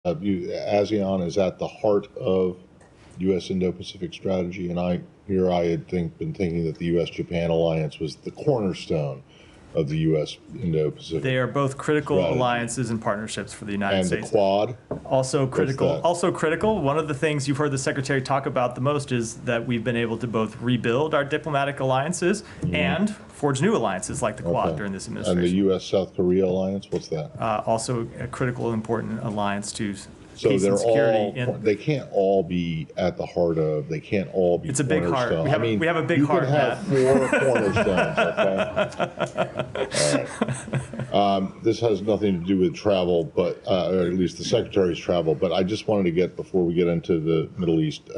ASEAN is at the heart of U.S. Indo-Pacific strategy, and I had been thinking that the U.S.-Japan alliance was the cornerstone of the U.S. Indo-Pacific. They are both critical strategy. alliances and partnerships for the United States. And the Quad? Also critical. Also critical. One of the things you've heard the Secretary talk about the most is that we've been able to both rebuild our diplomatic alliances and forge new alliances like the Quad during this administration. And the U.S.-South Korea alliance, what's that? Also a critical, important alliance to So peace they're and security. they can't all be at the heart of, they can't all be It's a big heart. We have a big heart, Matt. You can have 4 cornerstones, okay? All right. This has nothing to do with travel, but or at least the Secretary's travel, but I just wanted to get, before we get into the Middle East,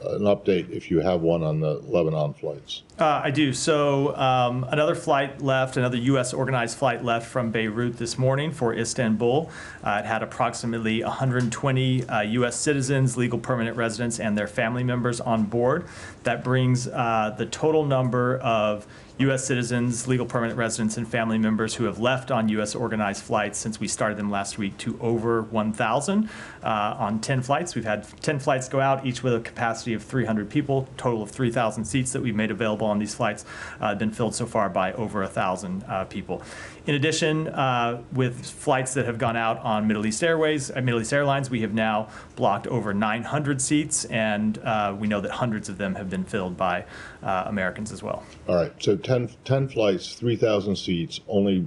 an update, if you have one, on the Lebanon flights. I do. So another flight left, another U.S. organized flight left from Beirut this morning for Istanbul. It had approximately 120 U.S. citizens, legal permanent residents, and their family members on board. That brings the total number of U.S. citizens, legal permanent residents, and family members who have left on U.S. organized flights since we started them last week to over 1,000 on 10 flights. We've had 10 flights go out, each with a capacity of 300 people, total of 3,000 seats that we've made available on these flights have been filled so far by over 1,000 people. In addition, with flights that have gone out on Middle East Airlines, we have now blocked over 900 seats, and we know that hundreds of them have been filled by Americans as well. All right, so 10 flights, 3,000 seats, only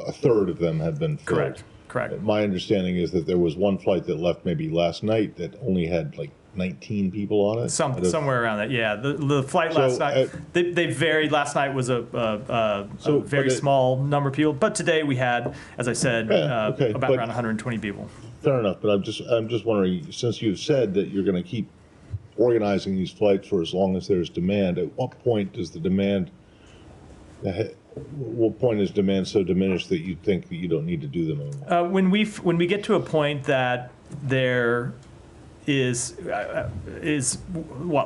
a third of them have been filled. Correct. My understanding is that there was one flight that left maybe last night that only had like 19 people on it. Somewhere around that, yeah. The flight last night, they varied. Last night was a very small number of people, but today we had, as I said, around 120 people. Fair enough, but I'm just wondering, since you've said that you're going to keep organizing these flights for as long as there's demand, at what point does what point is demand so diminished that you think that you don't need to do them anymore? When we get to a point that there well,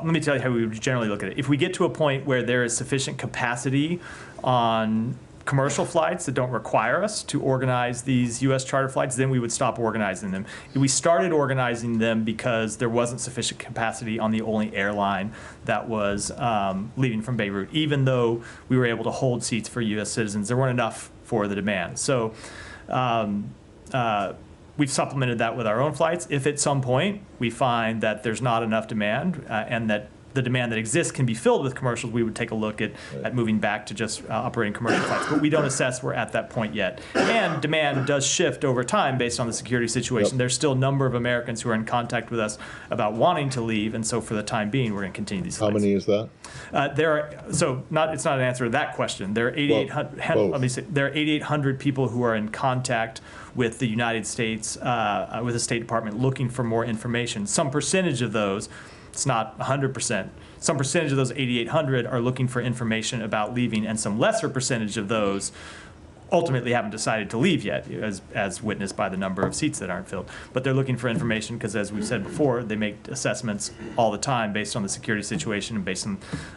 let me tell you how we would generally look at it. If we get to a point where there is sufficient capacity on commercial flights that don't require us to organize these U.S. charter flights, then we would stop organizing them. We started organizing them because there wasn't sufficient capacity on the only airline that was leaving from Beirut. Even though we were able to hold seats for U.S. citizens, there weren't enough for the demand. So we've supplemented that with our own flights. If at some point we find that there's not enough demand and that the demand that exists can be filled with commercials, we would take a look at moving back to just operating commercial flights. But we don't assess we're at that point yet. And demand does shift over time based on the security situation. Yep. There's still a number of Americans who are in contact with us about wanting to leave, and so for the time being, we're going to continue these flights. How many is that? It's not an answer to that question. There are 8,800. Let me say, there are 8,800 people who are in contact with the United States, with the State Department, looking for more information. Some percentage of those, it's not 100%. Some percentage of those 8,800 are looking for information about leaving, and some lesser percentage of those ultimately haven't decided to leave yet, as witnessed by the number of seats that aren't filled. But they're looking for information because, as we've said before, they make assessments all the time based on the security situation and based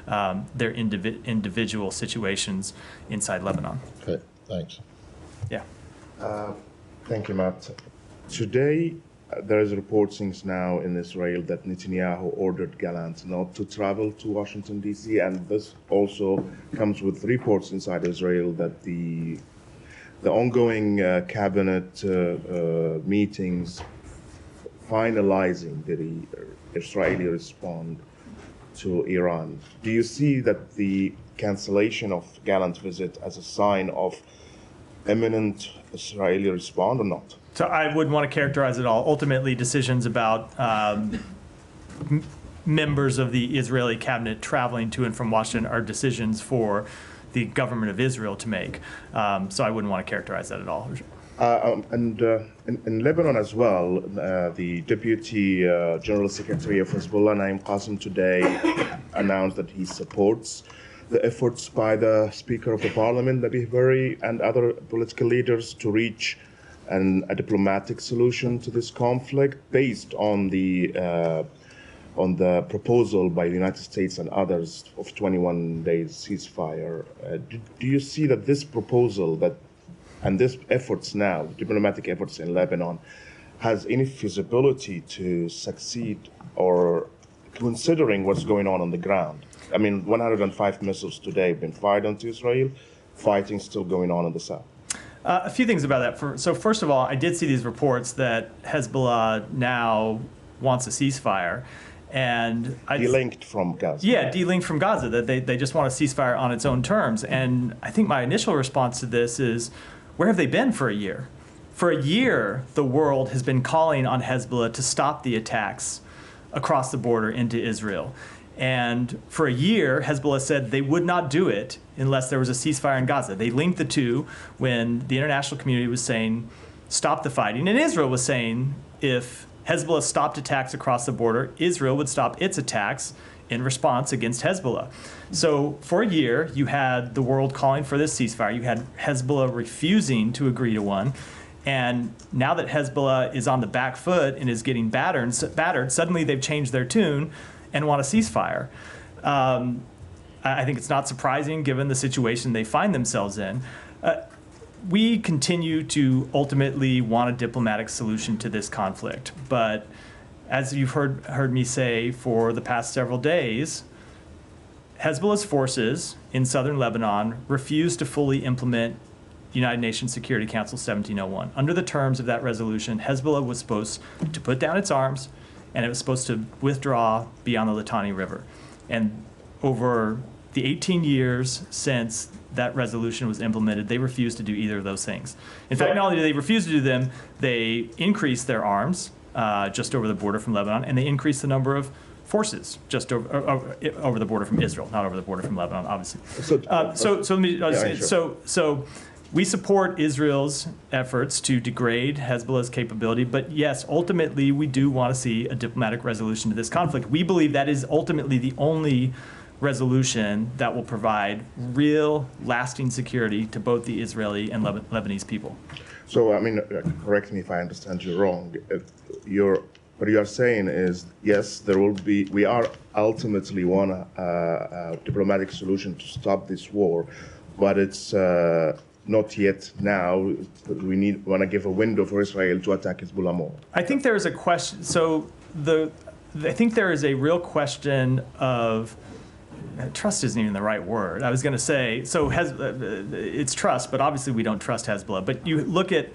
on their individual situations inside Lebanon. Okay, thanks. Yeah. Thank you, Matt. Today, there is reports now in Israel that Netanyahu ordered Gallant not to travel to Washington, D.C., and this also comes with reports inside Israel that the ongoing cabinet meetings finalizing the Israeli response to Iran. Do you see that the cancellation of Gallant's visit as a sign of imminent Israeli response or not? So I wouldn't want to characterize it all. Ultimately, decisions about members of the Israeli cabinet traveling to and from Washington are decisions for the government of Israel to make. So I wouldn't want to characterize that at all. In Lebanon as well, the Deputy General Secretary of Hezbollah, Naim Qassem, today announced that he supports the efforts by the Speaker of the Parliament, Nabi Berri, and other political leaders to reach a diplomatic solution to this conflict based on the proposal by the United States and others of 21 days ceasefire. Do you see that this proposal and these efforts now, diplomatic efforts in Lebanon, has any feasibility to succeed, or considering what's going on the ground? I mean, 105 missiles today have been fired onto Israel, fighting still going on in the south. A few things about that. So first of all, I did see these reports that Hezbollah now wants a ceasefire. And delinked from Gaza. Yeah, delinked from Gaza, that they just want a ceasefire on its own terms. And I think my initial response to this is, where have they been for a year? For a year, the world has been calling on Hezbollah to stop the attacks across the border into Israel. And for a year, Hezbollah said they would not do it unless there was a ceasefire in Gaza. They linked the two when the international community was saying, stop the fighting. And Israel was saying, if Hezbollah stopped attacks across the border, Israel would stop its attacks in response against Hezbollah. So for a year, you had the world calling for this ceasefire. You had Hezbollah refusing to agree to one. And now that Hezbollah is on the back foot and is getting battered, suddenly they've changed their tune and want a ceasefire. I think it's not surprising given the situation they find themselves in. We continue to ultimately want a diplomatic solution to this conflict. But as you've heard me say for the past several days, Hezbollah's forces in southern Lebanon refuse to fully implement United Nations Security Council 1701. Under the terms of that resolution, Hezbollah was supposed to put down its arms, and it was supposed to withdraw beyond the Litani River. And over the 18 years since that resolution was implemented, they refused to do either of those things. In fact, not only did they refuse to do them, they increased their arms just over the border from Lebanon, and they increased the number of forces just over the border from Israel, not over the border from Lebanon, obviously. So we support Israel's efforts to degrade Hezbollah's capability, but yes, ultimately we do want to see a diplomatic resolution to this conflict. We believe that is ultimately the only resolution that will provide real, lasting security to both the Israeli and Lebanese people. So, I mean, correct me if I understand you wrong. What you are saying is, yes, we are ultimately want a diplomatic solution to stop this war, but it's not yet now. We want to give a window for Israel to attack Hezbollah more. I think there is a question. So I think there is a real question of trust isn't even the right word. I was going to say, so it's trust, but obviously we don't trust Hezbollah. But you look at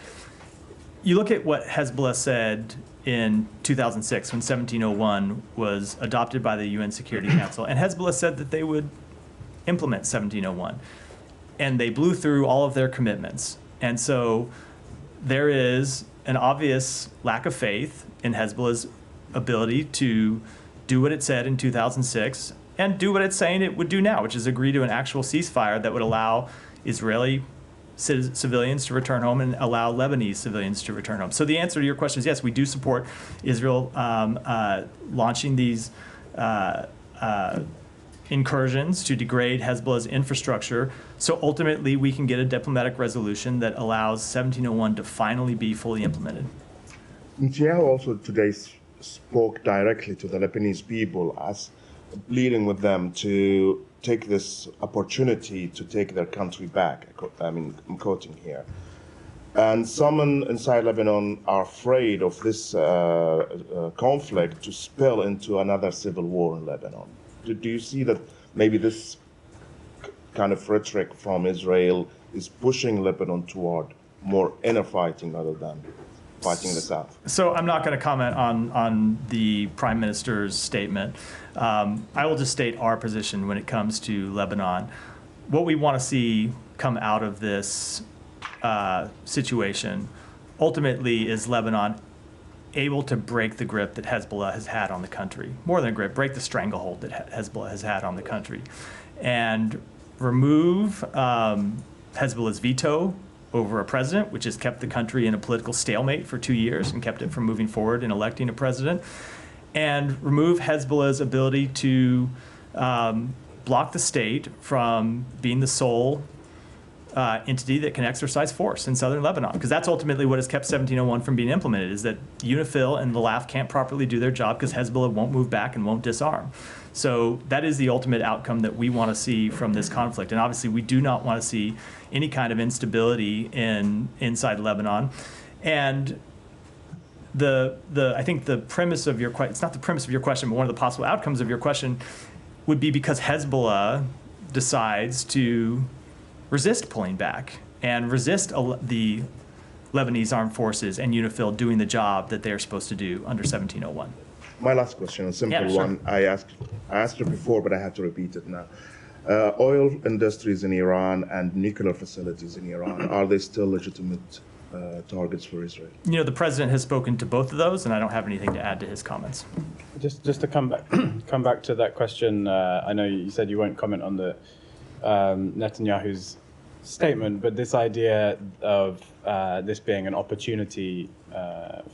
what Hezbollah said in 2006 when 1701 was adopted by the UN Security Council, and Hezbollah said that they would implement 1701. And they blew through all of their commitments. And so there is an obvious lack of faith in Hezbollah's ability to do what it said in 2006 and do what it's saying it would do now, which is agree to an actual ceasefire that would allow Israeli civilians to return home and allow Lebanese civilians to return home. So the answer to your question is yes, we do support Israel launching these incursions to degrade Hezbollah's infrastructure, so ultimately we can get a diplomatic resolution that allows 1701 to finally be fully implemented. Netanyahu also today spoke directly to the Lebanese people as pleading with them to take this opportunity to take their country back. I mean, I'm quoting here. And some inside Lebanon are afraid of this conflict to spill into another civil war in Lebanon. Do you see that maybe this kind of rhetoric from Israel is pushing Lebanon toward more inner fighting rather than fighting in the south? So I'm not going to comment on the Prime Minister's statement. I will just state our position when it comes to Lebanon. What we want to see come out of this situation ultimately is Lebanon able to break the grip that Hezbollah has had on the country. More than a grip, break the stranglehold that Hezbollah has had on the country. And remove Hezbollah's veto over a president, which has kept the country in a political stalemate for 2 years and kept it from moving forward in electing a president. And remove Hezbollah's ability to block the state from being the sole entity that can exercise force in southern Lebanon, because that's ultimately what has kept 1701 from being implemented, is that UNIFIL and the LAF can't properly do their job because Hezbollah won't move back and won't disarm. So that is the ultimate outcome that we want to see from this conflict. And obviously we do not want to see any kind of instability inside Lebanon. And I think the premise of your question, it's not the premise of your question, but one of the possible outcomes of your question would be because Hezbollah decides to resist pulling back and resist the Lebanese armed forces and UNIFIL doing the job that they're supposed to do under 1701. My last question, a simple Yeah, sure. one. I asked it before, but I have to repeat it now. Oil industries in Iran and nuclear facilities in Iran, are they still legitimate targets for Israel? You know, the president has spoken to both of those, and I don't have anything to add to his comments. Just to come back to that question, I know you said you won't comment on the Netanyahu's statement, but this idea of this being an opportunity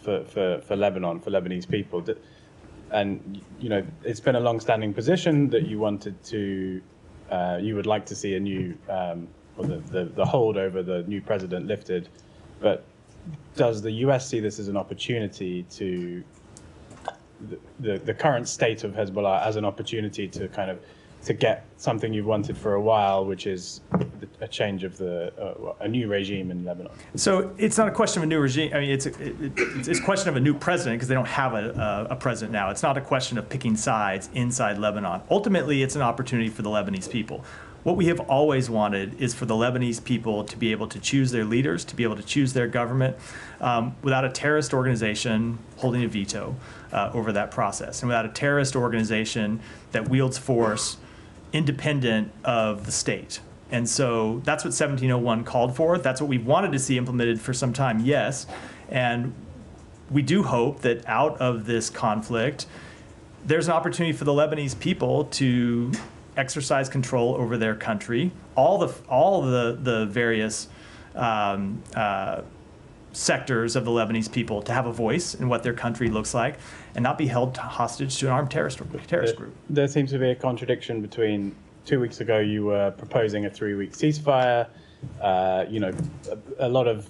for Lebanon, for Lebanese people, and you know, it's been a long-standing position that you wanted to, you would like to see a new, or the hold over the new president lifted, but does the U.S. see this as an opportunity to the current state of Hezbollah as an opportunity to kind of to get something you've wanted for a while, which is a change of a new regime in Lebanon? So it's not a question of a new regime. I mean, it's a question of a new president because they don't have a president now. It's not a question of picking sides inside Lebanon. Ultimately, it's an opportunity for the Lebanese people. What we have always wanted is for the Lebanese people to be able to choose their leaders, to be able to choose their government without a terrorist organization holding a veto over that process, and without a terrorist organization that wields force independent of the state. And so that's what 1701 called for. That's what we've wanted to see implemented for some time, yes. And we do hope that out of this conflict, there's an opportunity for the Lebanese people to exercise control over their country, all the various sectors of the Lebanese people to have a voice in what their country looks like and not be held hostage to an armed terrorist group. There seems to be a contradiction between 2 weeks ago you were proposing a 3-week ceasefire, you know, a lot of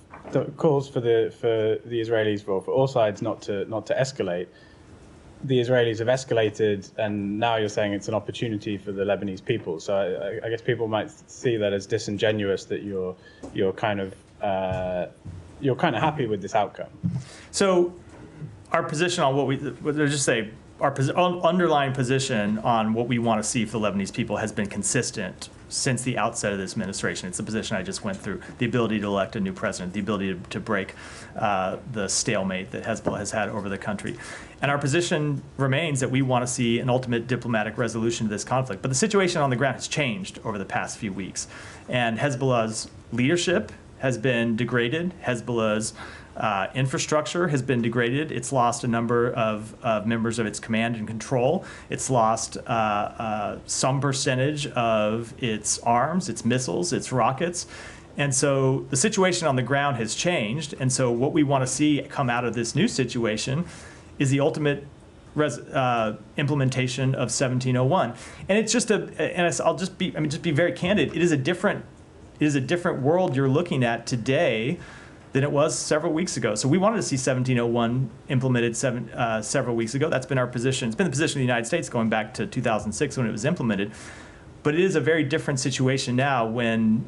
calls for the Israelis, for all sides not to escalate. The Israelis have escalated, and now you're saying it's an opportunity for the Lebanese people. So I guess people might see that as disingenuous, that you're kind of happy with this outcome. So our position on our underlying position on what we want to see for the Lebanese people has been consistent since the outset of this administration. It's the position I just went through: the ability to elect a new president, the ability to break the stalemate that Hezbollah has had over the country. And our position remains that we want to see an ultimate diplomatic resolution to this conflict. But the situation on the ground has changed over the past few weeks. And Hezbollah's leadership has been degraded. Hezbollah's infrastructure has been degraded. It's lost a number of members of its command and control. It's lost some percentage of its arms, its missiles, its rockets. And so the situation on the ground has changed. And so what we want to see come out of this new situation is the ultimate implementation of 1701. And it's just I'll just be very candid. It is a different world you're looking at today than it was several weeks ago. So we wanted to see 1701 implemented several weeks ago. That's been our position. It's been the position of the United States going back to 2006 when it was implemented. But it is a very different situation now when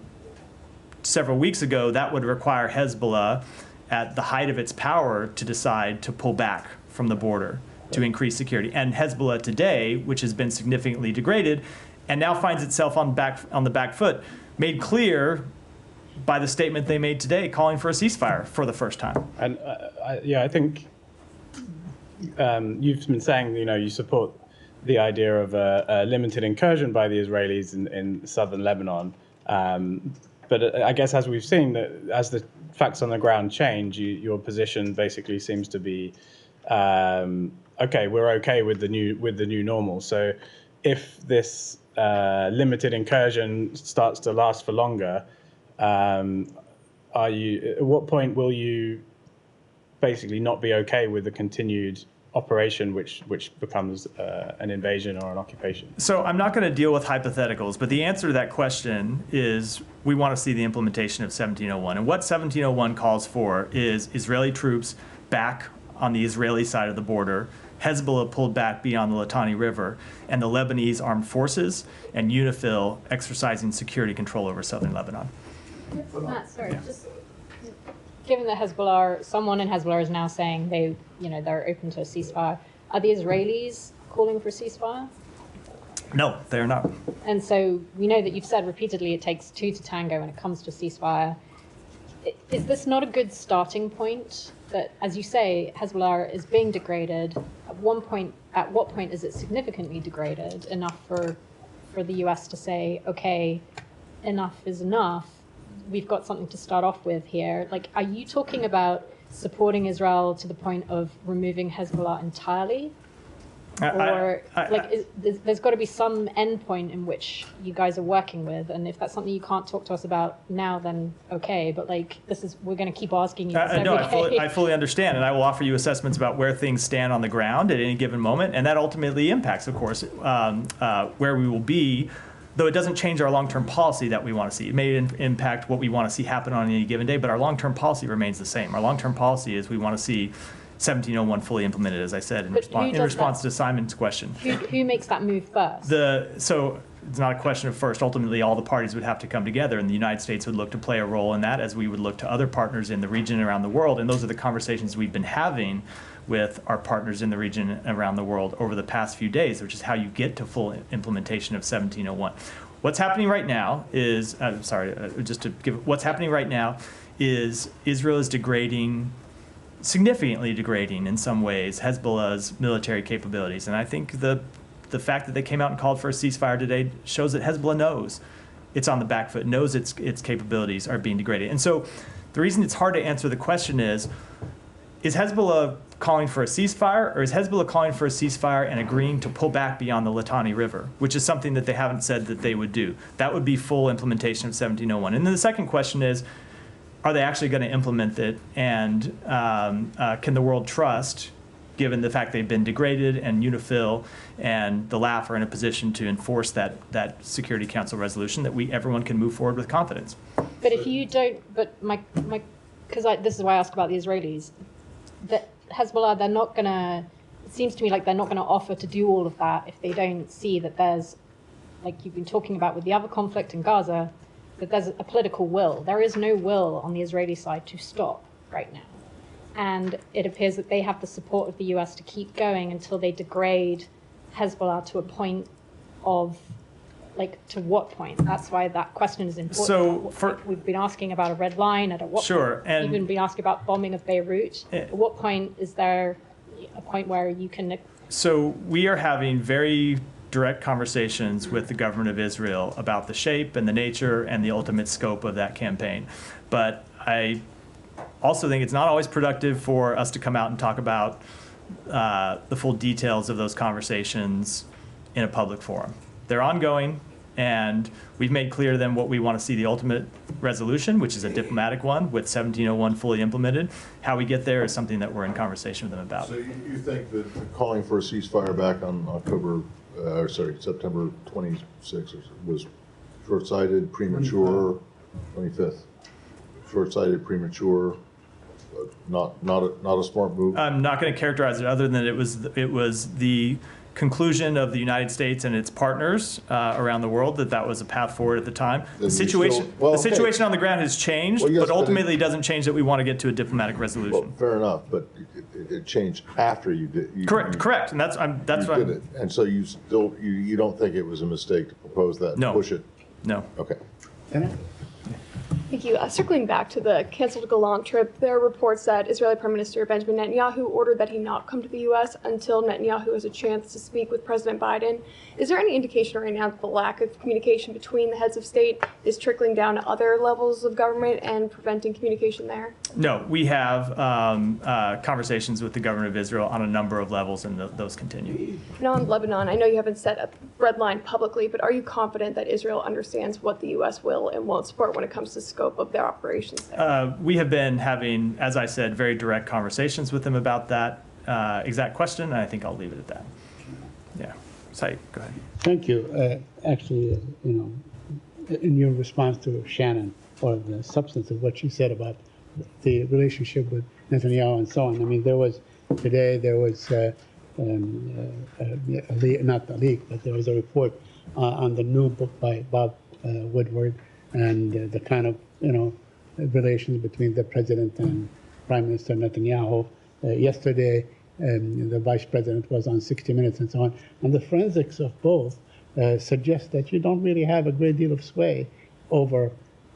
several weeks ago that would require Hezbollah at the height of its power to decide to pull back from the border to increase security. And Hezbollah today, which has been significantly degraded and now finds itself on the back foot, made clear by the statement they made today calling for a ceasefire for the first time. And I think you've been saying, you know, you support the idea of a limited incursion by the Israelis in southern Lebanon. But I guess as we've seen, as the facts on the ground change, your position basically seems to be, okay, we're okay with the new normal. So if this limited incursion starts to last for longer, at what point will you basically not be okay with the continued operation, which becomes an invasion or an occupation? So I'm not going to deal with hypotheticals, but the answer to that question is we want to see the implementation of 1701. And what 1701 calls for is Israeli troops back on the Israeli side of the border, Hezbollah pulled back beyond the Litani River, and the Lebanese armed forces and Matt, sorry, just given that someone in Hezbollah is now saying they're open to a ceasefire, are the Israelis calling for a ceasefire? No, they're not. And so we know that you've said repeatedly it takes two to tango when it comes to ceasefire. Is this not a good starting point? That, as you say, Hezbollah is being degraded. At what point is it significantly degraded enough for the US to say, okay, enough is enough? We've got something to start off with here. Like, are you talking about supporting Israel to the point of removing Hezbollah entirely? There's got to be some endpoint in which you guys are working with, and if that's something you can't talk to us about now, then okay. But we're going to keep asking you this every day. I fully understand, and I will offer you assessments about where things stand on the ground at any given moment, and that ultimately impacts, of course, where we will be. Though it doesn't change our long-term policy that we want to see. It may impact what we want to see happen on any given day, but our long-term policy remains the same. Our long-term policy is we want to see 1701 fully implemented, as I said, in response to Simon's question. Who makes that move first? So it's not a question of first. Ultimately, all the parties would have to come together, and the United States would look to play a role in that, as we would look to other partners in the region and around the world. And those are the conversations we've been having with our partners in the region and around the world over the past few days, which is how you get to full implementation of 1701. What's happening right now is, what's happening right now is Israel is significantly degrading in some ways Hezbollah's military capabilities. And I think the fact that they came out and called for a ceasefire today shows that Hezbollah knows it's on the back foot, knows its capabilities are being degraded. And so the reason it's hard to answer the question is Hezbollah calling for a ceasefire, or is Hezbollah calling for a ceasefire and agreeing to pull back beyond the Litani River, which is something that they haven't said that they would do? That would be full implementation of 1701. And then the second question is, are they actually going to implement it, and can the world trust, given the fact they've been degraded, and UNIFIL and the LAF are in a position to enforce that Security Council resolution, that everyone can move forward with confidence? But if you don't, because this is why I asked about the Israelis, that Hezbollah, they're not going to, it seems to me like they're not going to offer to do all of that if they don't see that there's, like you've been talking about with the other conflict in Gaza, that there's a political will. There is no will on the Israeli side to stop right now. And it appears that they have the support of the US to keep going until they degrade Hezbollah to a point of, to what point? That's why that question is important. So we've been asking about a red line, at what point? And we've even been asking about bombing of Beirut. At what point is there a point where you can... So we are having very direct conversations with the government of Israel about the shape and the nature and the ultimate scope of that campaign. But I also think it's not always productive for us to come out and talk about the full details of those conversations in a public forum. They're ongoing, and we've made clear to them what we want to see the ultimate resolution, which is a diplomatic one with 1701 fully implemented. How we get there is something that we're in conversation with them about. So you think that calling for a ceasefire back on September 26th was short-sighted, premature, 25th? Short-sighted, premature, not a smart move? I'm not going to characterize it other than it was the conclusion of the United States and its partners around the world that was a path forward at the time. The situation on the ground has changed, but ultimately it doesn't change that we want to get to a diplomatic resolution. Well, fair enough, but it changed after you did. Correct, and that's what did it. And so you don't think it was a mistake to propose that and push it? No. Okay. Thank you. Circling back to the canceled Galant trip, there are reports that Israeli Prime Minister Benjamin Netanyahu ordered that he not come to the U.S. until Netanyahu has a chance to speak with President Biden. Is there any indication right now that the lack of communication between the heads of state is trickling down to other levels of government and preventing communication there? No, we have conversations with the government of Israel on a number of levels, and those continue. Now in Lebanon, I know you haven't set a red line publicly, but are you confident that Israel understands what the U.S. will and won't support when it comes to scope of their operations there? We have been having, as I said, very direct conversations with them about that exact question, and I think I'll leave it at that. Yeah. Saeed, go ahead. Thank you. Actually, in your response to Shannon, or the substance of what she said about the relationship with Netanyahu and so on, I mean, there was not the leak, but there was a report on the new book by Bob Woodward, and the kind of relations between the president and Prime Minister Netanyahu. Yesterday, the vice president was on 60 Minutes and so on. And the forensics of both suggest that you don't really have a great deal of sway over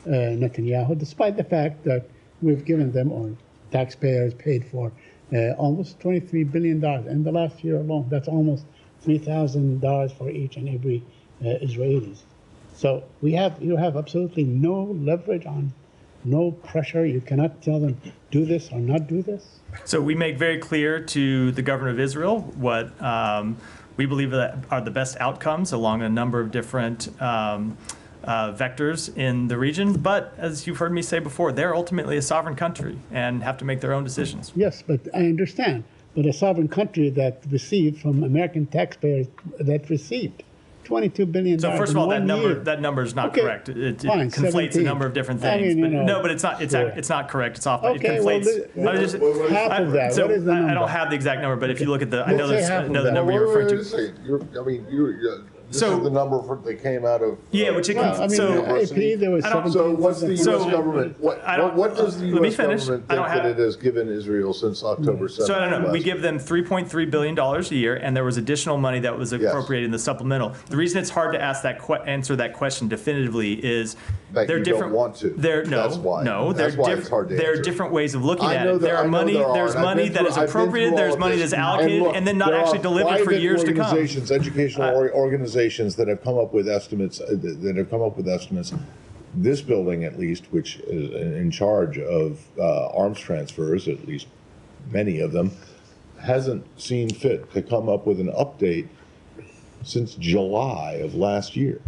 Netanyahu, despite the fact that we've given them, or taxpayers paid for, almost $23 billion in the last year alone. That's almost $3,000 for each and every Israelis. So you have absolutely no leverage on, no pressure. You cannot tell them do this or not do this. So we make very clear to the government of Israel what we believe that are the best outcomes along a number of different vectors in the region. But as you've heard me say before, they're ultimately a sovereign country and have to make their own decisions. Yes, but I understand. But a sovereign country that received from American taxpayers, that received $22 billion. So first of all, in 1 year. that number is not Okay, correct. It fine, conflates 17. a number of different things. I mean, but, you know, no, but it's not. sure. It's not correct. It's off. Okay, it conflates. half of that. So what is the number? I don't have the exact number, but if you look at the, I know Let's say there's half of another that. number you're referring to. This So- is the number that came out of. Yeah, which it Well, I mean, so AP, there was I don't- 17. So what's the So- U.S. government? I don't- What does the let me U.S. finish. government I don't think that have- it has given Israel since October 7th? So I don't know. We last give them $3.3 billion a year, and there was additional money that was appropriated in the supplemental. The reason it's hard to answer that question definitively is That they're you don't different. want to. That's why. That's why it's hard to There are answer. different ways of looking I at know it. that- There I are know money. there are, There's and money that is I've been through appropriated. all There's of money this. that's allocated, look, and then not there actually are delivered for private years to come. organizations, educational organizations that have come up with estimates. This building, at least, which is in charge of arms transfers, at least many of them, hasn't seen fit to come up with an update since July of last year.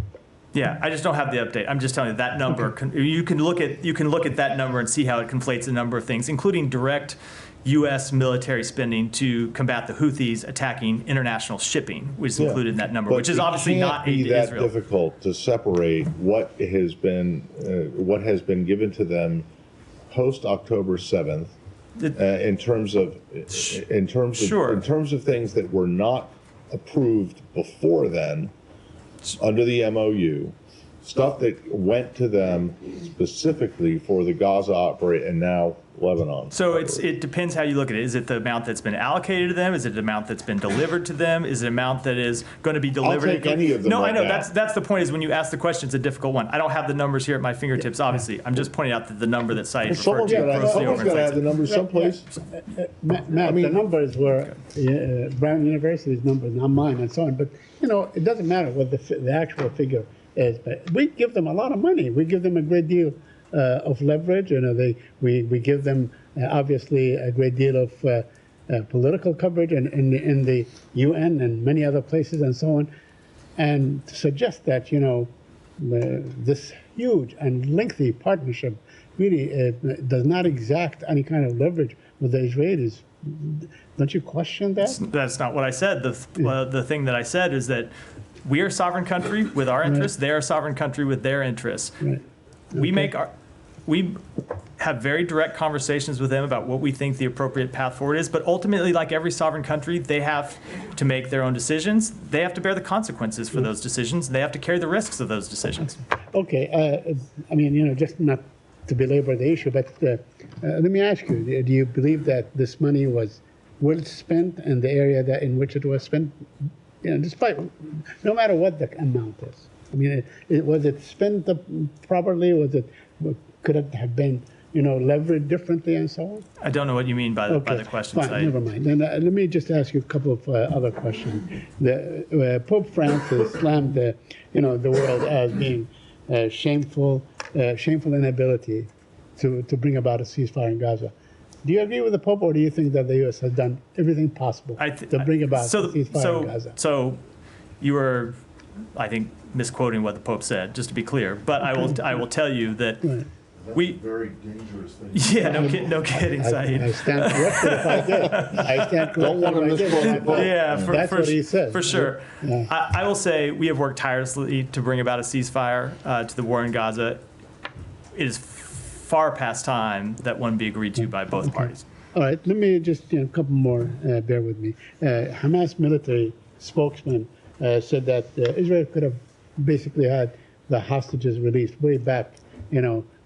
Yeah, I just don't have the update. I'm just telling you that number. You can look at that number and see how it conflates a number of things, including direct U.S. military spending to combat the Houthis attacking international shipping, which is included in that number, which is obviously not aid to that Israel. difficult to separate what has been given to them post October 7th in terms of things that were not approved before then under the MOU, stuff that went to them specifically for the Gaza operation and now Lebanon. So it depends how you look at it. Is it the amount that's been allocated to them? Is it the amount that's been delivered to them? Is it an amount that is going to be delivered? I'll take any of them. No, right I know now. that's the point. Is when you ask the question, it's a difficult one. I don't have the numbers here at my fingertips. Obviously, I'm just pointing out that the number that Saeed referred Someone's to got grossly to have the overinflates. numbers someplace. Matt, the numbers were Brown University's numbers, not mine, and so on. But it doesn't matter what the actual figure is. But we give them a lot of money. We give them a great deal of leverage. We give them obviously a great deal of political coverage in the UN and many other places and so on. And to suggest that this huge and lengthy partnership really does not exact any kind of leverage with the Israelis. Don't you question that? That's not what I said. The thing that I said is that we are a sovereign country with our interests. They're a sovereign country with their interests. Right. We have very direct conversations with them about what we think the appropriate path forward is. But ultimately, like every sovereign country, they have to make their own decisions. They have to bear the consequences for those decisions. They have to carry the risks of those decisions. Okay. Just not to belabor the issue, but let me ask you, do you believe that this money was well spent in the area in which it was spent? Despite, no matter what the amount is. I mean, was it spent properly? Could it have been, leveraged differently and so on? I don't know what you mean by the question. Fine, never mind. Then let me just ask you a couple of other questions. Pope Francis slammed the world as being shameful inability to bring about a ceasefire in Gaza. Do you agree with the Pope, or do you think that the U.S. has done everything possible to bring about a ceasefire in Gaza? So you were, I think, misquoting what the Pope said, just to be clear. But I will tell you that Very dangerous thing. Yeah, no kidding, Saeed. I stand corrected if I did. I stand corrected if I did. Yeah, That's what he said. For sure. Yeah. I will say we have worked tirelessly to bring about a ceasefire to the war in Gaza. It is far past time that one be agreed to by both parties. All right, let me just a couple more. Bear with me. Hamas military spokesman said that Israel could have basically had the hostages released way back,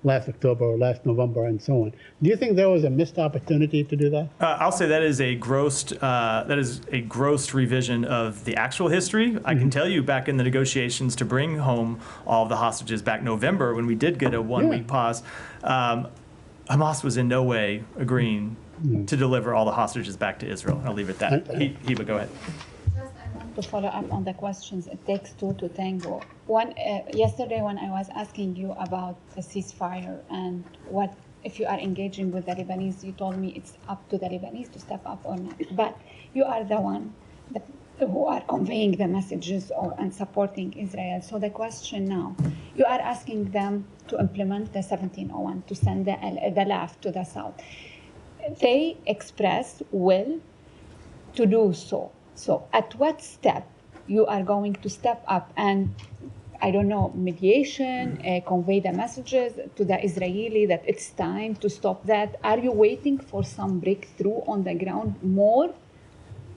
last October or last November and so on. Do you think there was a missed opportunity to do that? I'll say that is a gross revision of the actual history. I can tell you back in the negotiations to bring home all of the hostages back November when we did get a one-week pause, Hamas was in no way agreeing to deliver all the hostages back to Israel. I'll leave it at that. Hiba, go ahead. To follow up on the questions, it takes two to tango. One, yesterday when I was asking you about a ceasefire and what if you are engaging with the Lebanese, you told me it's up to the Lebanese to step up or not. But you are the one who are conveying the messages and supporting Israel. So the question now, you are asking them to implement the 1701, to send the left to the south. They expressed will to do so. So at what step you are going to step up and, I don't know, mediation, convey the messages to the Israeli that it's time to stop that? Are you waiting for some breakthrough on the ground more?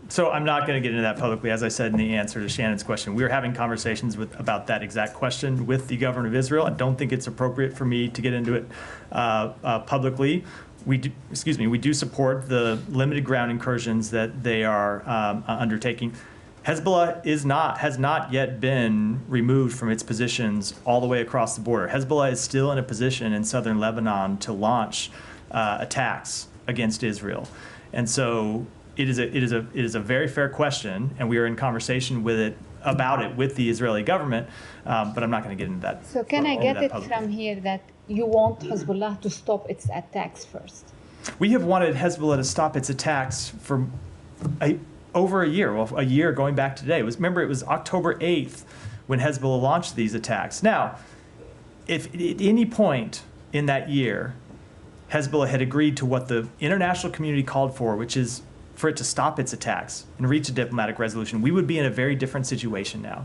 So I'm not going to get into that publicly. As I said in the answer to Shannon's question, we are having conversations about that exact question with the government of Israel. I don't think it's appropriate for me to get into it publicly. We do support the limited ground incursions that they are undertaking. Hezbollah has not yet been removed from its positions all the way across the border. Hezbollah is still in a position in southern Lebanon to launch attacks against Israel, and so it is a very fair question, and we are in conversation about it with the Israeli government. But I'm not going to get into that. So can I get it from here that you want Hezbollah to stop its attacks first? We have wanted Hezbollah to stop its attacks for over a year. Well, a year going back today. Remember, it was October 8th when Hezbollah launched these attacks. Now, if at any point in that year, Hezbollah had agreed to what the international community called for, which is for it to stop its attacks and reach a diplomatic resolution, we would be in a very different situation now.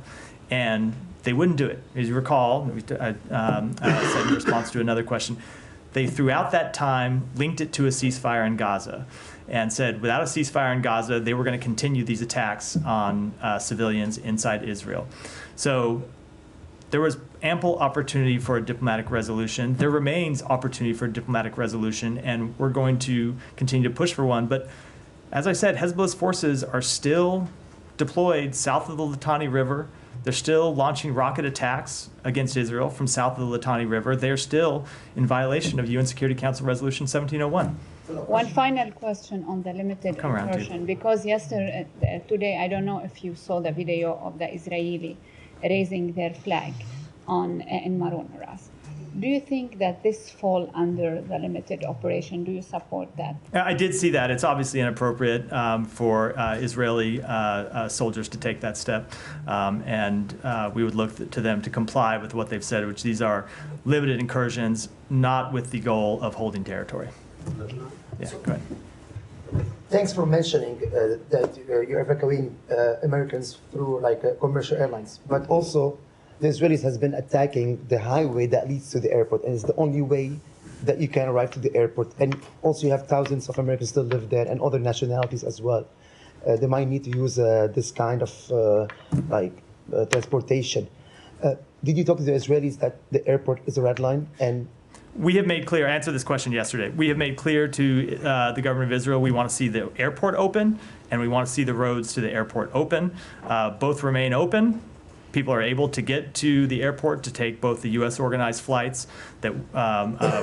And they wouldn't do it. As you recall, I said in response to another question, they throughout that time linked it to a ceasefire in Gaza and said without a ceasefire in Gaza, they were going to continue these attacks on civilians inside Israel. So there was ample opportunity for a diplomatic resolution. There remains opportunity for a diplomatic resolution, and we're going to continue to push for one. But as I said, Hezbollah's forces are still deployed south of the Litani River. They're still launching rocket attacks against Israel from south of the Litani River. They're still in violation of UN Security Council Resolution 1701. One final question on the limited incursion, because today, I don't know if you saw the video of the Israeli raising their flag in Maroon Ras. Do you think that this fall under the limited operation? Do you support that? I did see that. It's obviously inappropriate for Israeli soldiers to take that step. And we would look to them to comply with what they've said, which these are limited incursions, not with the goal of holding territory. Yeah, go ahead. Thanks for mentioning that you're evacuating Americans through commercial airlines, but also the Israelis has been attacking the highway that leads to the airport, and it's the only way that you can arrive to the airport. And also you have thousands of Americans still live there and other nationalities as well. They might need to use this kind of transportation. Did you talk to the Israelis that the airport is a red line? And we have made clear, I answered this question yesterday, we have made clear to the government of Israel we want to see the airport open and we want to see the roads to the airport open. Both remain open. People are able to get to the airport to take both the U.S. organized flights that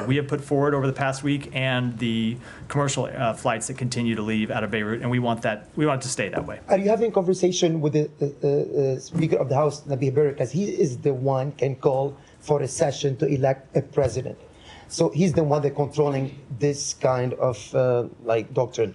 we have put forward over the past week and the commercial flights that continue to leave out of Beirut, and we want it to stay that way. Are you having a conversation with the Speaker of the House, Nabi Berri, because he is the one can call for a session to elect a president? So he's the one that controlling this kind of doctrine.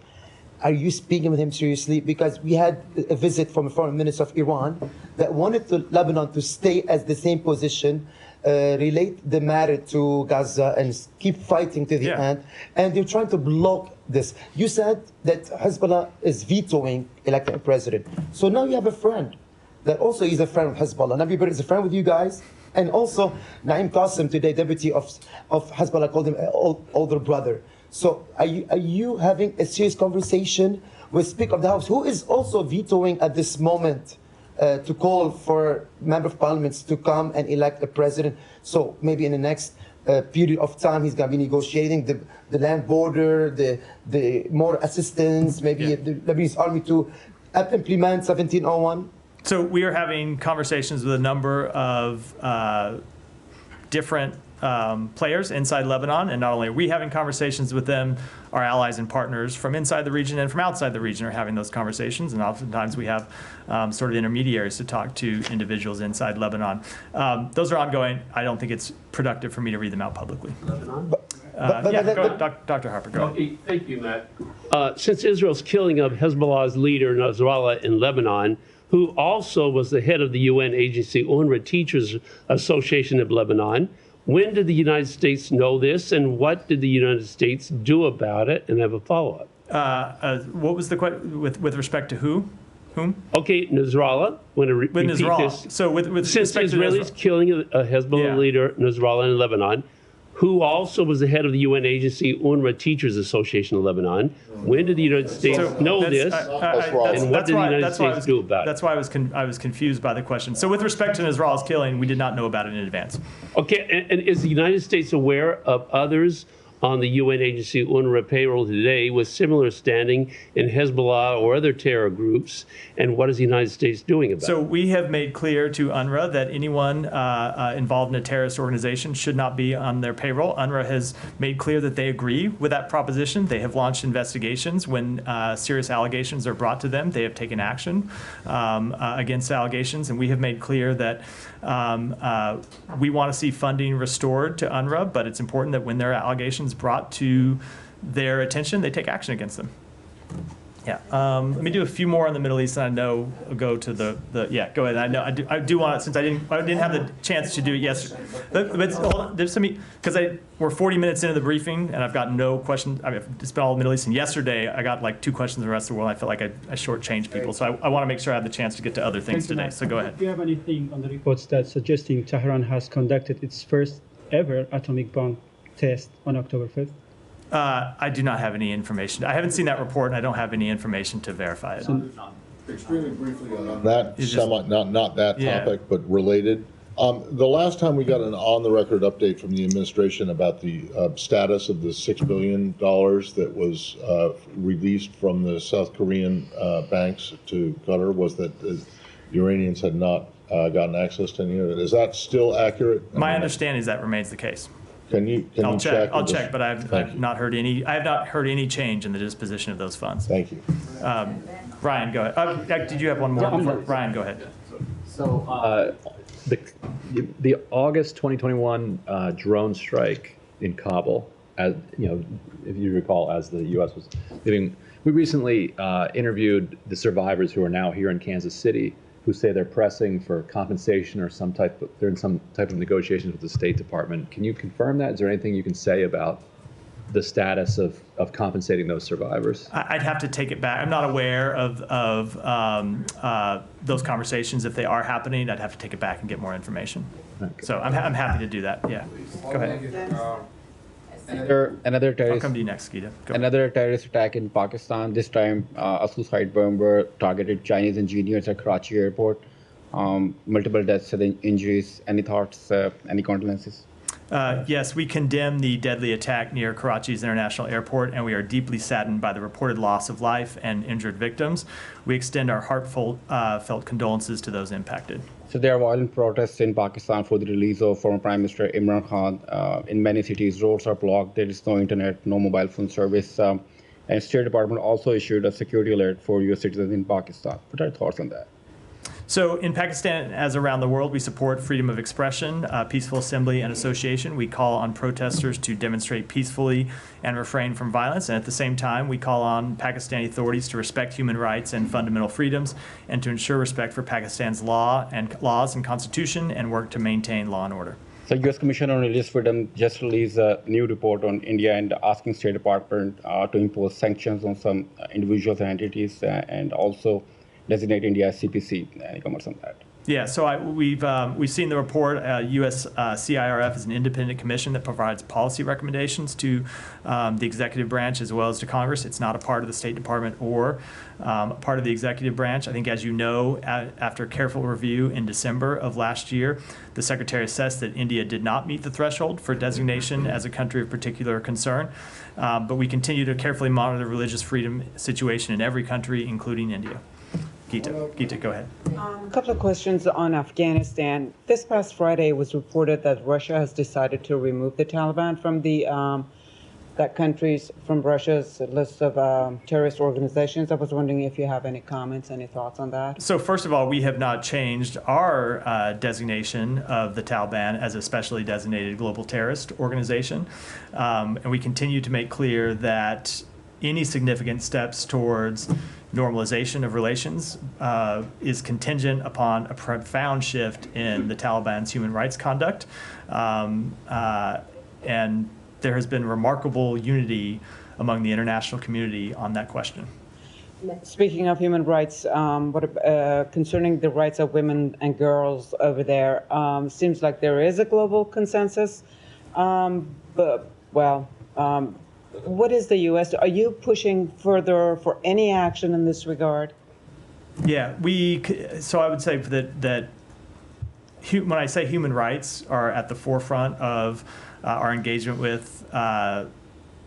Are you speaking with him seriously? Because we had a visit from a foreign minister of Iran that wanted Lebanon to stay as the same position, relate the matter to Gaza and keep fighting to the end. And they're trying to block this. You said that Hezbollah is vetoing electing a president. So now you have a friend that also is a friend of Hezbollah. Nabi Berri is a friend with you guys. And also Naim Qassem, today deputy of Hezbollah, called him an older brother. So are you having a serious conversation with Speaker of the House, who is also vetoing at this moment to call for member of parliaments to come and elect a president? So maybe in the next period of time he's going to be negotiating the land border, the more assistance, maybe the Lebanese army to implement 1701? So we are having conversations with a number of different players inside Lebanon, and not only are we having conversations with them, our allies and partners from inside the region and from outside the region are having those conversations, and oftentimes we have sort of intermediaries to talk to individuals inside Lebanon. Those are ongoing. I don't think it's productive for me to read them out publicly. Lebanon? Dr. Harper, go ahead. Okay, thank you, Matt. Since Israel's killing of Hezbollah's leader, Nasrallah, in Lebanon, who also was the head of the UN agency UNRWA Teachers Association of Lebanon, when did the United States know this, and what did the United States do about it? And I have a follow-up. What was the question with respect to who? Whom? Okay, Nasrallah. With Nasrallah. This. So with Since respect Israelis to killing a Hezbollah leader, Nasrallah, in Lebanon, who also was the head of the UN agency UNRWA Teachers Association of Lebanon, when did the United States know this, and what did the United States do about it? That's why I was confused by the question. So with respect to Nasrallah's killing, we did not know about it in advance. Okay, and is the United States aware of others on the UN agency UNRWA payroll today with similar standing in Hezbollah or other terror groups, and what is the United States doing about it? So we have made clear to UNRWA that anyone involved in a terrorist organization should not be on their payroll. UNRWA has made clear that they agree with that proposition. They have launched investigations when serious allegations are brought to them. They have taken action against allegations, and we have made clear that we want to see funding restored to UNRWA, but it's important that when there are allegations brought to their attention, they take action against them. Yeah. Let me do a few more on the Middle East, and I know go to the go ahead. I know I do want it, since I didn't have the chance to do it yesterday. But hold on, there's some, because we're 40 minutes into the briefing and I've got no questions. I've spent all the Middle East, and yesterday I got like 2 questions on the rest of the world. I felt like I shortchanged people, so I want to make sure I have the chance to get to other things today. So go ahead. Do you have anything on the reports that suggesting Tehran has conducted its first ever atomic bomb test on October 5th? I do not have any information. I haven't seen that report, and I don't have any information to verify it. Extremely briefly on that, not that topic, but related. The last time we got an on-the-record update from the administration about the status of the $6 billion that was released from the South Korean banks to Qatar was that the Iranians had not gotten access to any of it. Is that still accurate? My understanding is that remains the case. Can you check? I'll check, but I've not heard any. I have not heard any change in the disposition of those funds. Thank you. Ryan, go ahead. Did you have one more? Ryan, go ahead. So the August 2021 drone strike in Kabul, as you know, if you recall, as the U.S. was leaving, we recently interviewed the survivors who are now here in Kansas City, who say they're pressing for compensation or they're in some type of negotiations with the State Department. Can you confirm that? Is there anything you can say about the status of compensating those survivors? I'd have to take it back. I'm not aware of those conversations. If they are happening, I'd have to take it back and get more information. Okay. So I'm happy to do that. Yeah. Go ahead. Another terrorist. I'll come to you next, Geeta. Another terrorist attack in Pakistan. This time, a suicide bomber targeted Chinese engineers at Karachi airport. Multiple deaths and injuries. Any thoughts? Any condolences? Yes, we condemn the deadly attack near Karachi's international airport, and we are deeply saddened by the reported loss of life and injured victims. We extend our heartfelt condolences to those impacted. So there are violent protests in Pakistan for the release of former Prime Minister Imran Khan. In many cities, roads are blocked. There is no internet, no mobile phone service. And State Department also issued a security alert for U.S. citizens in Pakistan. What are your thoughts on that? So in Pakistan, as around the world, we support freedom of expression, peaceful assembly and association. We call on protesters to demonstrate peacefully and refrain from violence. And at the same time, we call on Pakistani authorities to respect human rights and fundamental freedoms and to ensure respect for Pakistan's laws and constitution and work to maintain law and order. So U.S. Commissioner on Religious Freedom just released a new report on India and asking State Department to impose sanctions on some individuals and entities and also designate India as CPC. Any comments on that? Yeah, so we've seen the report. U.S. CIRF is an independent commission that provides policy recommendations to the executive branch as well as to Congress. It's not a part of the State Department or a part of the executive branch. I think, as you know, after careful review in December of last year, the Secretary assessed that India did not meet the threshold for designation as a country of particular concern. But we continue to carefully monitor the religious freedom situation in every country, including India. Geeta, go ahead. A couple of questions on Afghanistan. This past Friday, it was reported that Russia has decided to remove the Taliban from from Russia's list of terrorist organizations. I was wondering if you have any comments, any thoughts on that? So first of all, we have not changed our designation of the Taliban as a specially designated global terrorist organization. And we continue to make clear that any significant steps towards normalization of relations is contingent upon a profound shift in the Taliban's human rights conduct. And there has been remarkable unity among the international community on that question. Speaking of human rights, concerning the rights of women and girls over there, seems like there is a global consensus. What is the U.S.? Are you pushing further for any action in this regard? Yeah, so I would say that when I say human rights are at the forefront of our engagement with the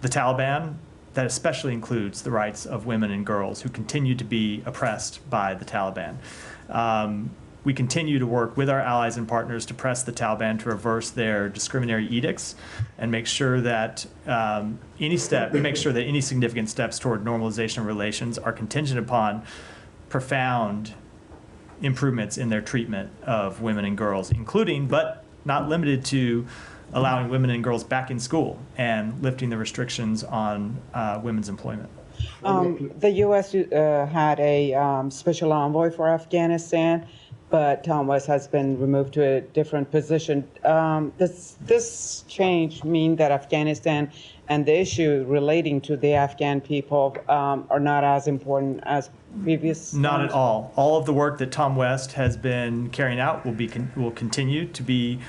Taliban, that especially includes the rights of women and girls who continue to be oppressed by the Taliban. We continue to work with our allies and partners to press the Taliban to reverse their discriminatory edicts and make sure that any significant steps toward normalization of relations are contingent upon profound improvements in their treatment of women and girls, including, but not limited to, allowing women and girls back in school and lifting the restrictions on women's employment. The U.S. had a special envoy for Afghanistan, but Tom West has been removed to a different position. Does this change mean that Afghanistan and the issue relating to the Afghan people are not as important as previous? Not at all. All of the work that Tom West has been carrying out will continue to be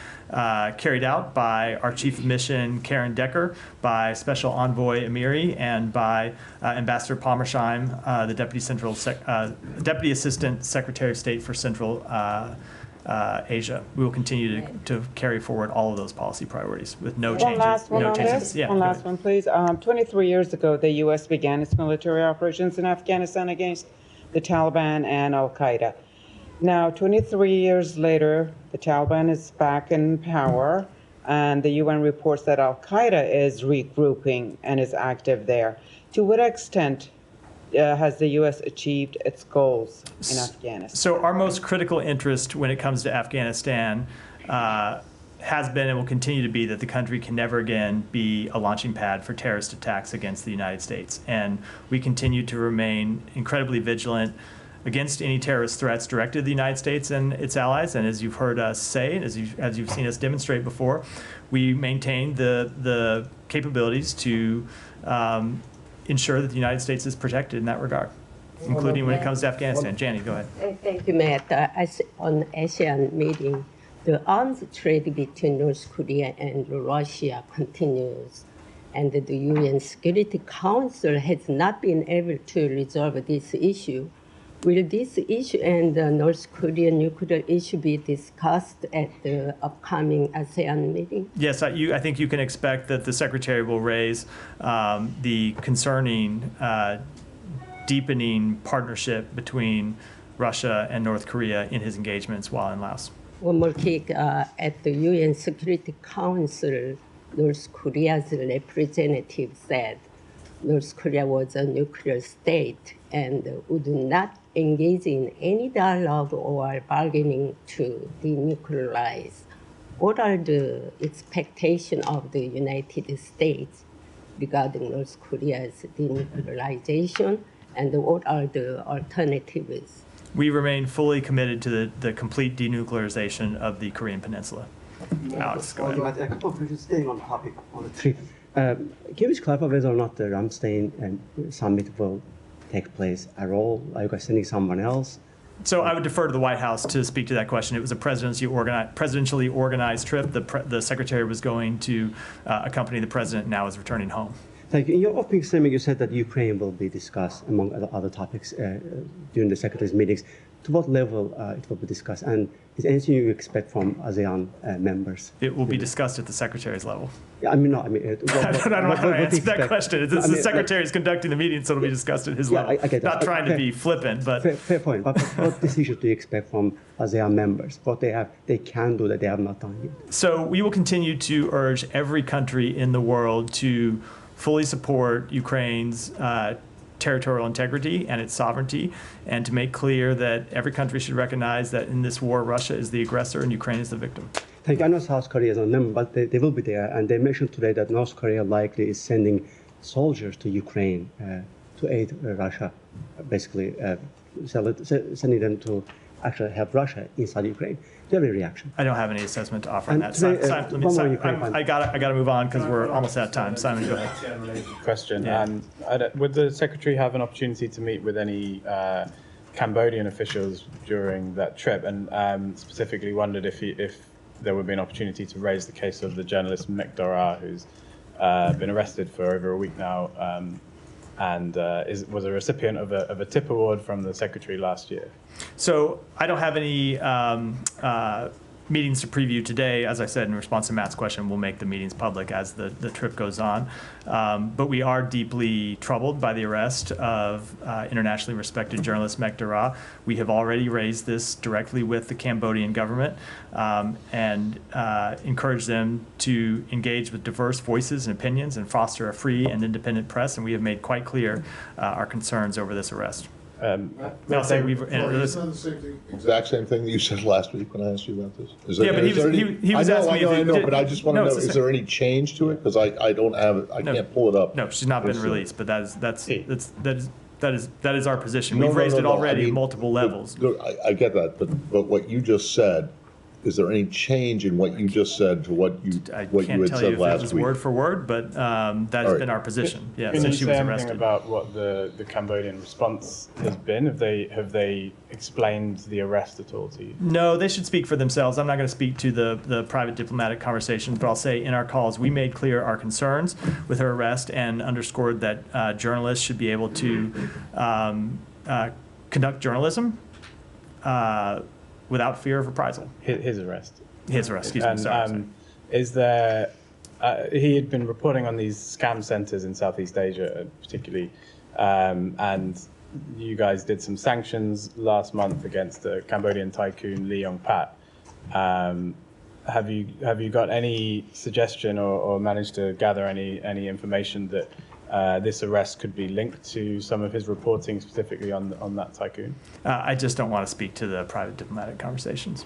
carried out by our Chief of Mission, Karen Decker, by Special Envoy Amiri, and by Ambassador Palmersheim, the Deputy Assistant Secretary of State for Central Asia. We will continue to carry forward all of those policy priorities with no changes. One last one on this. Yeah, one last one, please. 23 years ago, the U.S. began its military operations in Afghanistan against the Taliban and Al-Qaeda. Now, 23 years later, the Taliban is back in power, and the UN reports that Al-Qaeda is regrouping and is active there. To what extent has the U.S. achieved its goals in Afghanistan? So our most critical interest when it comes to Afghanistan has been and will continue to be that the country can never again be a launching pad for terrorist attacks against the United States. And we continue to remain incredibly vigilant against any terrorist threats directed at the United States and its allies. And as you've heard us say, as you've seen us demonstrate before, we maintain the capabilities to ensure that the United States is protected in that regard, including when it comes to Afghanistan. Janie, go ahead. Thank you, Matt. On ASEAN meeting, the arms trade between North Korea and Russia continues, and the UN Security Council has not been able to resolve this issue. Will this issue and the North Korean nuclear issue be discussed at the upcoming ASEAN meeting? Yes, I think you can expect that the Secretary will raise the concerning deepening partnership between Russia and North Korea in his engagements while in Laos. One more kick. At the UN Security Council, North Korea's representative said North Korea was a nuclear state and would not engage in any dialogue or bargaining to denuclearize. What are the expectations of the United States regarding North Korea's denuclearization, and what are the alternatives? We remain fully committed to the complete denuclearization of the Korean Peninsula. Alex, go ahead. A couple of questions staying on the topic on the trip. Can you just clarify whether or not the Ramstein summit will take place at all? Are you guys sending someone else? So I would defer to the White House to speak to that question. It was a presidentially organized trip. The secretary was going to accompany the president, now is returning home. Thank you. In your opening statement, you said that Ukraine will be discussed among other topics during the secretary's meetings. To what level it will be discussed? And is anything you expect from ASEAN members? It will be discussed at the secretary's level. Yeah, I mean, no, I mean, I don't know how to answer that question. The secretary is conducting the meeting, so it'll be discussed at his level. I get that. Not trying to be flippant, but fair point. But what decisions do you expect from ASEAN members? What they can do that they have not done yet? So we will continue to urge every country in the world to fully support Ukraine's territorial integrity and its sovereignty, and to make clear that every country should recognize that in this war, Russia is the aggressor and Ukraine is the victim. Thank you. I know South Korea is on them, but they will be there. And they mentioned today that North Korea likely is sending soldiers to Ukraine to aid Russia, basically sending them to actually help Russia inside Ukraine. Do you have any reaction? I don't have any assessment to offer on that. Today, I got to move on because we're almost out of time. Simon, go ahead. Question. Yeah. Would the secretary have an opportunity to meet with any Cambodian officials during that trip? And specifically wondered if there would be an opportunity to raise the case of the journalist Mek Dara, who's been arrested for over a week now, and was a recipient of a tip award from the secretary last year. So I don't have any meetings to preview today. As I said in response to Matt's question, we'll make the meetings public as the trip goes on. But we are deeply troubled by the arrest of internationally respected journalist Mek Dara. We have already raised this directly with the Cambodian government and encouraged them to engage with diverse voices and opinions and foster a free and independent press. And we have made quite clear our concerns over this arrest. I'll say exact same thing that you said last week when I asked you about this. He was asking me. I know, but I just want to know: is there any change to it? Because I don't have it. I can't pull it up. No, she's not been released. But that is our position. We've raised it already at multiple levels. I get that, but what you just said. Is there any change in what you just said to what you had said last week? I can't tell you if it was word for word, but that has been our position. Yeah, Can since you she was say arrested. anything about what the Cambodian response has been? Have they explained the arrest at all to you? No, they should speak for themselves. I'm not going to speak to the private diplomatic conversations, but I'll say in our calls we made clear our concerns with her arrest and underscored that journalists should be able to conduct journalism without fear of reprisal. His arrest. His arrest, excuse me. Sorry. Is there, he had been reporting on these scam centers in Southeast Asia, particularly, and you guys did some sanctions last month against the Cambodian tycoon Lee Yong-pat. Have you got any suggestion or managed to gather any information that this arrest could be linked to some of his reporting specifically on that tycoon? I just don't want to speak to the private diplomatic conversations.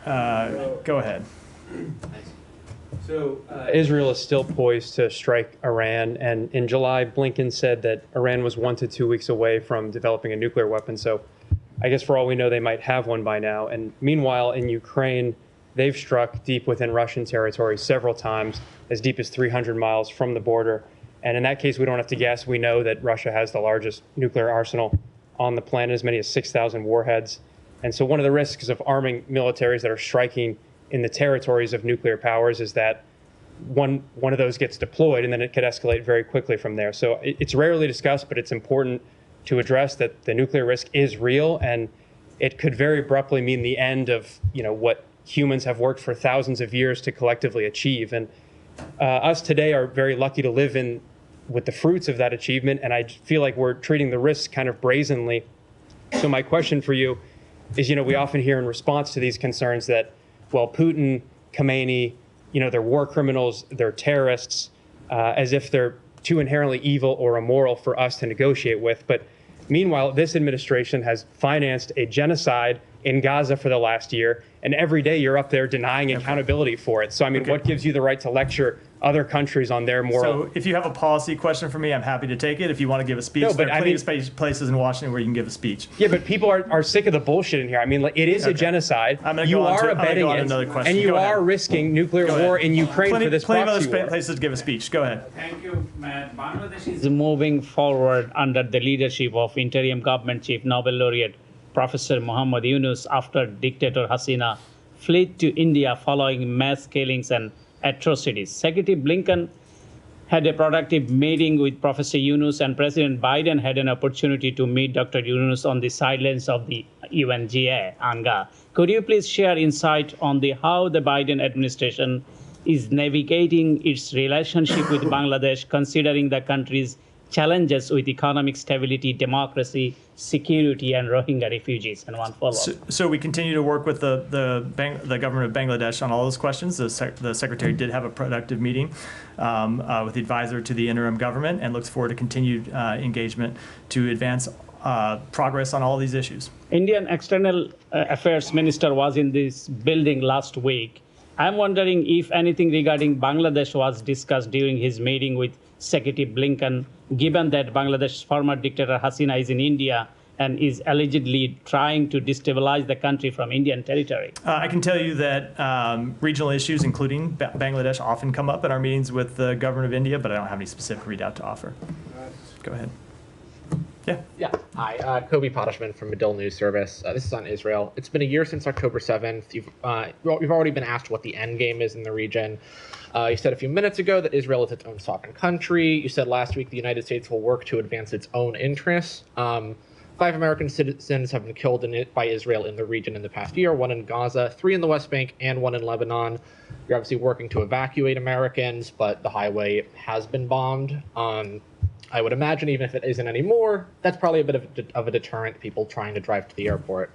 Go ahead. So Israel is still poised to strike Iran, and in July, Blinken said that Iran was 1 to 2 weeks away from developing a nuclear weapon. So I guess for all we know, they might have one by now. And meanwhile, in Ukraine, they've struck deep within Russian territory several times, as deep as 300 miles from the border. And in that case, we don't have to guess. We know that Russia has the largest nuclear arsenal on the planet, as many as 6,000 warheads. And so one of the risks of arming militaries that are striking in the territories of nuclear powers is that one of those gets deployed, and then it could escalate very quickly from there. So it's rarely discussed, but it's important to address that the nuclear risk is real, and it could very abruptly mean the end of what humans have worked for thousands of years to collectively achieve. And us today are very lucky to live with the fruits of that achievement, and I feel like we're treating the risks kind of brazenly. So my question for you is, we often hear in response to these concerns that, well, Putin, Khomeini, they're war criminals, they're terrorists, as if they're too inherently evil or immoral for us to negotiate with. But meanwhile, this administration has financed a genocide in Gaza for the last year, and every day you're up there denying accountability for it. So, what gives you the right to lecture other countries on their moral. So if you have a policy question for me, I'm happy to take it. If you want to give a speech, No, but there are I plenty mean- of places in Washington where you can give a speech. Yeah, but people are sick of the bullshit in here. I mean, like, it is a genocide. You are abetting it, another question. and you Go ahead. are risking nuclear war in Ukraine for this plenty of proxy other war. places to give a speech. Go ahead. Thank you, Matt. Bangladesh is moving forward under the leadership of Interim Government Chief Nobel Laureate Professor Muhammad Yunus after dictator Hasina fled to India following mass killings and atrocities. Secretary Blinken had a productive meeting with Professor Yunus, and President Biden had an opportunity to meet Dr. Yunus on the sidelines of the UNRWA, UNRWA. Could you please share insight on how the Biden administration is navigating its relationship with Bangladesh, considering the country's challenges with economic stability, democracy, security, and Rohingya refugees? And one follow-up. So we continue to work with the government of Bangladesh on all those questions. The secretary did have a productive meeting with the advisor to the interim government and looks forward to continued engagement to advance progress on all these issues. Indian External Affairs Minister was in this building last week. I'm wondering if anything regarding Bangladesh was discussed during his meeting with Secretary Blinken, given that Bangladesh's former dictator Hasina is in India and is allegedly trying to destabilize the country from Indian territory. I can tell you that regional issues, including Bangladesh, often come up in our meetings with the government of India, but I don't have any specific readout to offer. Go ahead. Yeah. Hi, Kobe Potishman from Medill News Service. This is on Israel. It's been a year since October 7th. You've already been asked what the end game is in the region. You said a few minutes ago that Israel is its own sovereign country. You said last week the United States will work to advance its own interests. 5 American citizens have been killed by Israel in the region in the past year, 1 in Gaza, 3 in the West Bank, and 1 in Lebanon. You're obviously working to evacuate Americans, but the highway has been bombed. I would imagine even if it isn't anymore, that's probably a bit of a deterrent to people trying to drive to the airport.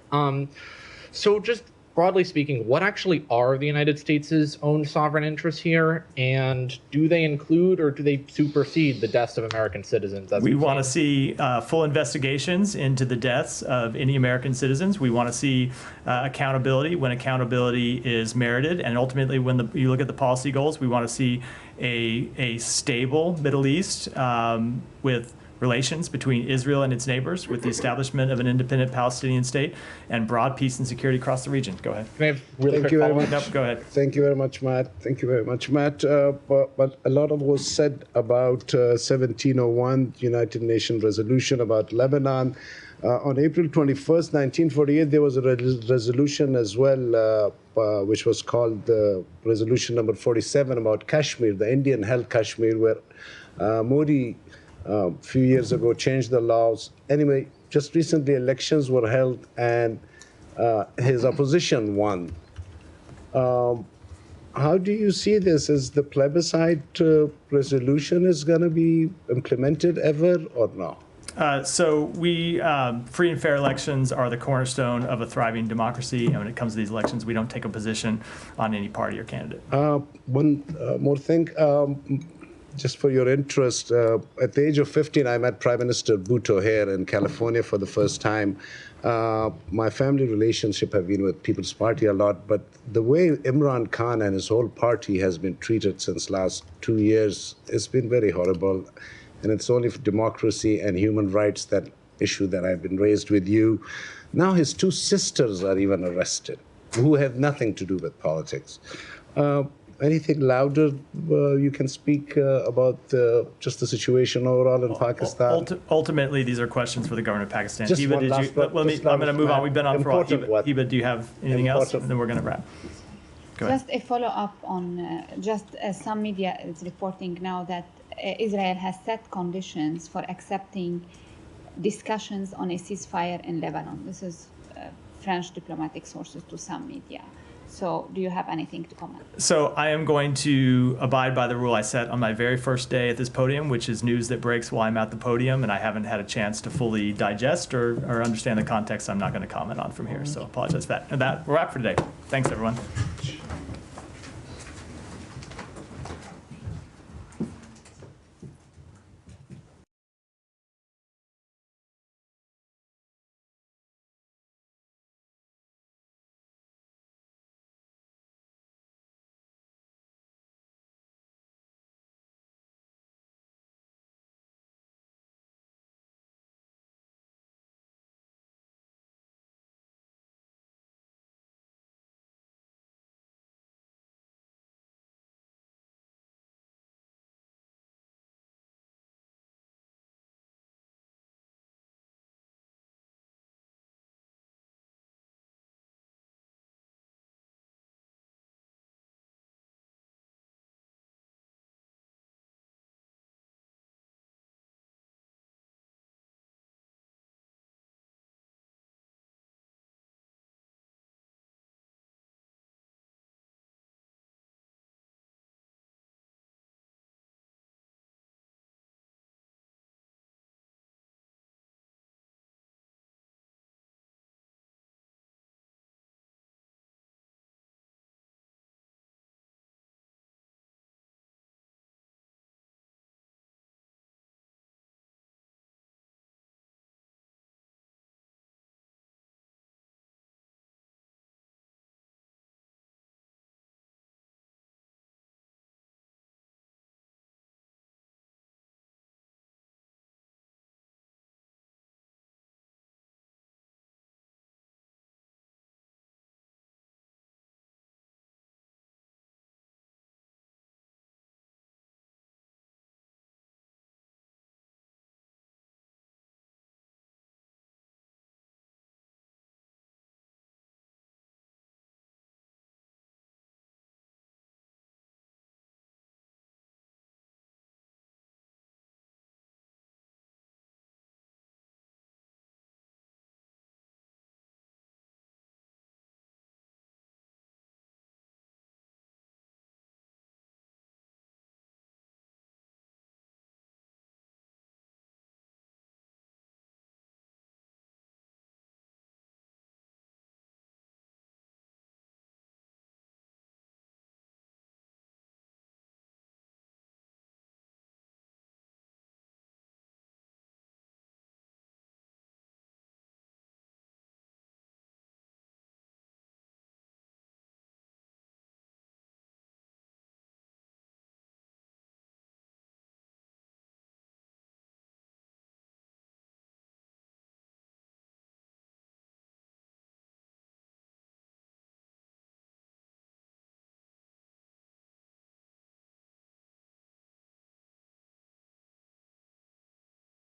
So just broadly speaking, what actually are the United States' own sovereign interests here? And do they include or do they supersede the deaths of American citizens? We want to see full investigations into the deaths of any American citizens. We want to see accountability when accountability is merited. And ultimately, when you look at the policy goals, we want to see a stable Middle East with relations between Israel and its neighbors, with the establishment of an independent Palestinian state, and broad peace and security across the region. Go ahead. Can I have really Thank quick you very follow-up? much. Yep, go ahead. Thank you very much, Matt. Thank you very much, Matt. But a lot of was said about 1701, United Nations resolution about Lebanon. On April 21st, 1948, there was a resolution as well, which was called Resolution number 47 about Kashmir, the Indian-held Kashmir, where Modi a few years ago changed the laws. Anyway, just recently elections were held and his opposition won. How do you see this? Is the plebiscite resolution is going to be implemented ever or no? So free and fair elections are the cornerstone of a thriving democracy. And when it comes to these elections, we don't take a position on any party or candidate. One more thing. Just for your interest, at the age of 15, I met Prime Minister Bhutto here in California for the first time. My family relationship have been with People's Party a lot, but the way Imran Khan and his whole party has been treated since last 2 years, it's been very horrible. And it's only for democracy and human rights, that issue that I've been raised with you. Now his 2 sisters are even arrested, who have nothing to do with politics. Anything louder you can speak about just the situation overall in Pakistan? Ultimately, these are questions for the government of Pakistan. Just Hiba, one last I'm going to move on. We've been on for a while. Hiba, do you have anything else? Important. And then we're going to wrap. Go ahead. Just a follow-up on some media is reporting now that Israel has set conditions for accepting discussions on a ceasefire in Lebanon. This is French diplomatic sources to some media. So do you have anything to comment? So I am going to abide by the rule I set on my very first day at this podium, which is news that breaks while I'm at the podium, and I haven't had a chance to fully digest or understand the context. I'm not going to comment on from here. So I apologize for that. And that we're wrap for today. Thanks, everyone.